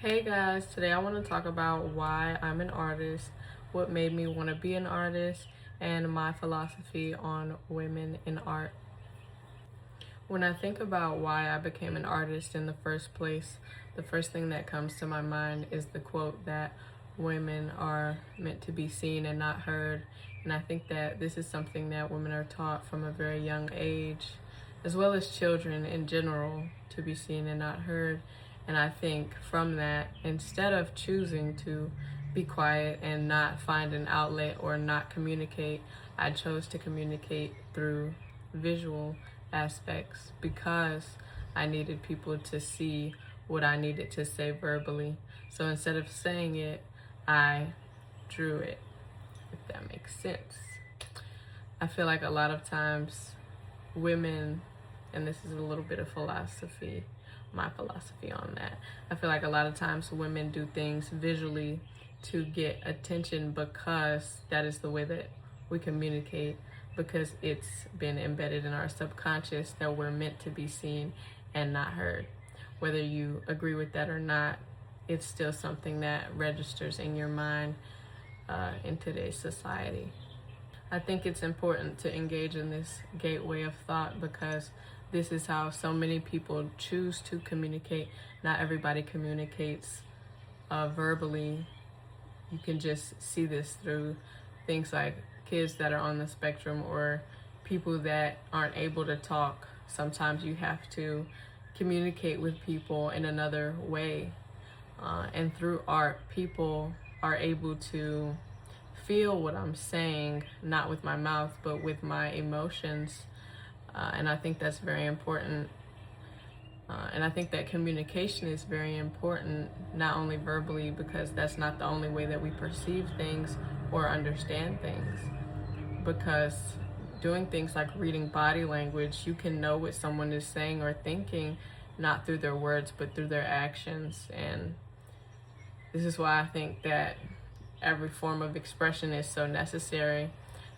Hey guys, today I want to talk about why I'm an artist, what made me want to be an artist, and my philosophy on women in art. When I think about why I became an artist in the first place, the first thing that comes to my mind is the quote that women are meant to be seen and not heard. And I think that this is something that women are taught from a very young age, as well as children in general, to be seen and not heard. And I think from that, instead of choosing to be quiet and not find an outlet or not communicate, I chose to communicate through visual aspects because I needed people to see what I needed to say verbally. So instead of saying it, I drew it, if that makes sense. I feel like a lot of times women, and this is a little bit of philosophy, my philosophy on that. I feel like a lot of times women do things visually to get attention because that is the way that we communicate, because it's been embedded in our subconscious that we're meant to be seen and not heard. Whether you agree with that or not, it's still something that registers in your mind in today's society. I think it's important to engage in this gateway of thought because this is how so many people choose to communicate. Not everybody communicates verbally. You can just see this through things like kids that are on the spectrum or people that aren't able to talk. Sometimes you have to communicate with people in another way. And through art, people are able to feel what I'm saying, not with my mouth, but with my emotions. And I think that's very important. And I think that communication is very important, not only verbally, because that's not the only way that we perceive things or understand things. Because doing things like reading body language, you can know what someone is saying or thinking, not through their words, but through their actions. And this is why I think that every form of expression is so necessary.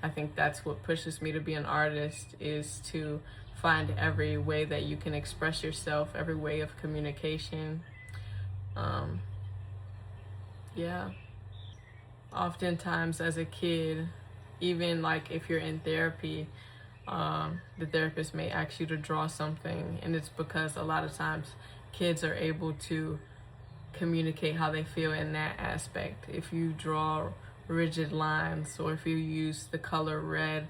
I think that's what pushes me to be an artist, is to find every way that you can express yourself, every way of communication. Yeah. Oftentimes as a kid, even like if you're in therapy, the therapist may ask you to draw something, and it's because a lot of times kids are able to communicate how they feel in that aspect. If you draw rigid lines or if you use the color red,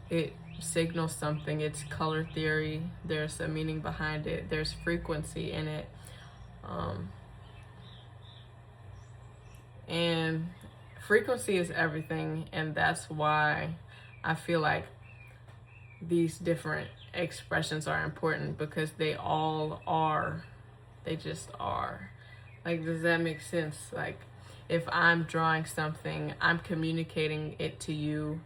it signals something. It's color theory. There's a meaning behind it. There's frequency in it. And frequency is everything, and that's why I feel like these different expressions are important, because they all are. They just are. Like, does that make sense? Like, if I'm drawing something, I'm communicating it to you,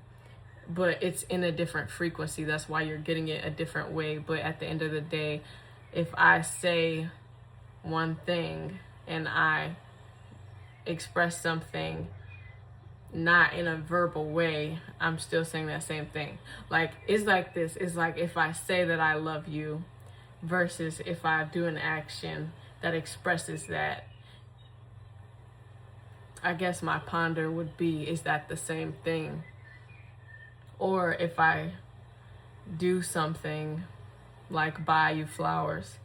but it's in a different frequency. That's why you're getting it a different way. But at the end of the day, if I say one thing and I express something not in a verbal way, I'm still saying that same thing. Like, it's like this. It's like if I say that I love you versus if I do an action that expresses that. I guess my ponder would be, is that the same thing? Or if I do something like buy you flowers,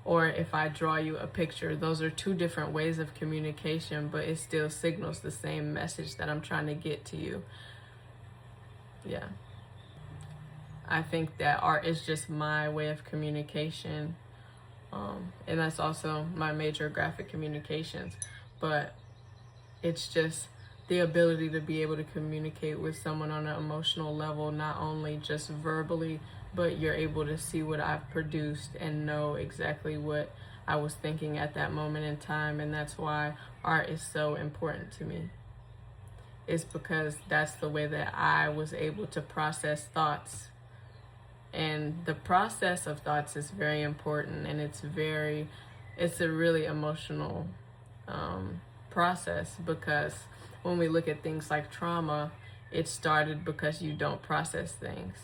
or if I draw you a picture, those are two different ways of communication, but it still signals the same message that I'm trying to get to you. Yeah. I think that art is just my way of communication. And that's also my major, graphic communications. But it's just the ability to be able to communicate with someone on an emotional level, not only just verbally, but you're able to see what I've produced and know exactly what I was thinking at that moment in time. And that's why art is so important to me. It's because that's the way that I was able to process thoughts. And the process of thoughts is very important, and it's a really emotional process, because when we look at things like trauma, it started because you don't process things.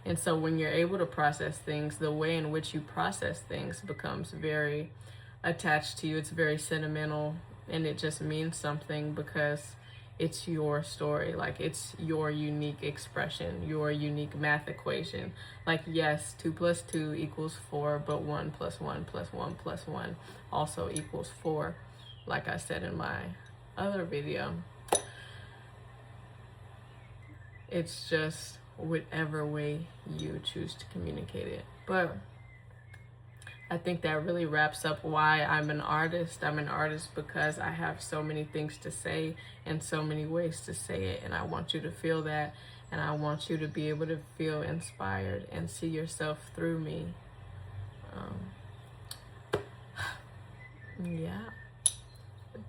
And so when you're able to process things, the way in which you process things becomes very attached to you. It's very sentimental. and it just means something because it's your story. Like, it's your unique expression, your unique math equation. Like, yes, 2 plus 2 equals 4, but 1 plus 1 plus 1 plus 1 also equals 4, like I said in my other video. It's just whatever way you choose to communicate it. But I think that really wraps up why I'm an artist. I'm an artist because I have so many things to say and so many ways to say it. And I want you to feel that. And I want you to be able to feel inspired and see yourself through me. Yeah.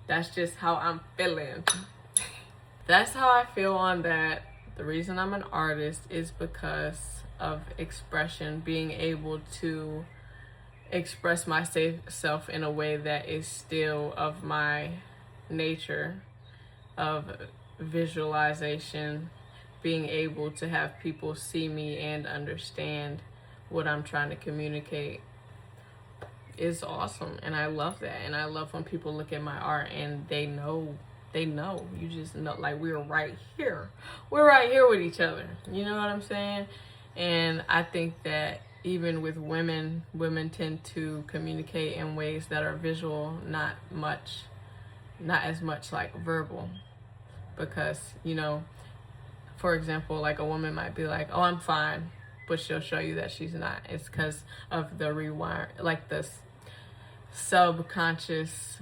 That's just how I'm feeling. That's how I feel on that. The reason I'm an artist is because of expression, being able to express myself in a way that is still of my nature of visualization, being able to have people see me and understand what I'm trying to communicate is awesome. And I love that. And I love when people look at my art and they know, you just know, like, we're right here with each other, you know what I'm saying? And I think that even with women tend to communicate in ways that are visual, not as much like verbal, because, you know, for example, like a woman might be like, oh, I'm fine, but she'll show you that she's not. It's because of the rewire, like the subconscious,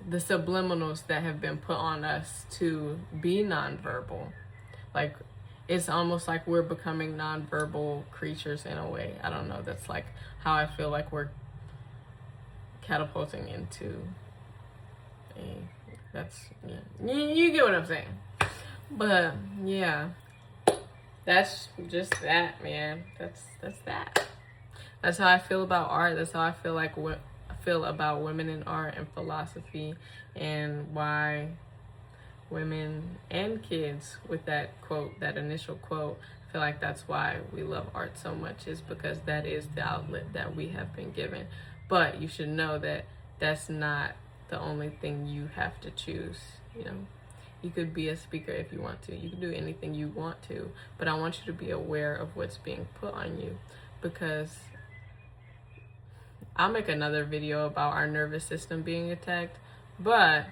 the subliminals that have been put on us to be nonverbal. Like, it's almost like we're becoming nonverbal creatures in a way. I don't know. That's like how I feel like we're catapulting into you get what I'm saying. But yeah, that's just that, man. That's that. That's how I feel about art. That's how I feel about women in art and philosophy, and why women and kids, with that quote, that initial quote, I feel like that's why we love art so much, is because that is the outlet that we have been given. But you should know that that's not the only thing you have to choose. You know, you could be a speaker if you want to. You can do anything you want to, but I want you to be aware of what's being put on you, because I'll make another video about our nervous system being attacked, but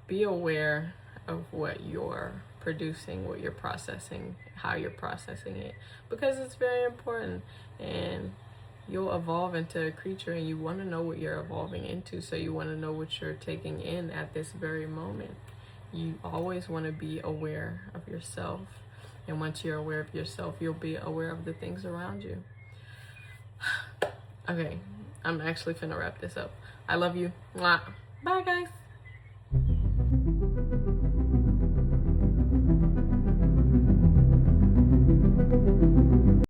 be aware of what you're producing, what you're processing, how you're processing it, because it's very important. And you'll evolve into a creature, and you want to know what you're evolving into, so you want to know what you're taking in at this very moment. You always want to be aware of yourself, and once you're aware of yourself, you'll be aware of the things around you. Okay, I'm actually finna wrap this up. I love you. Mwah. Bye, guys.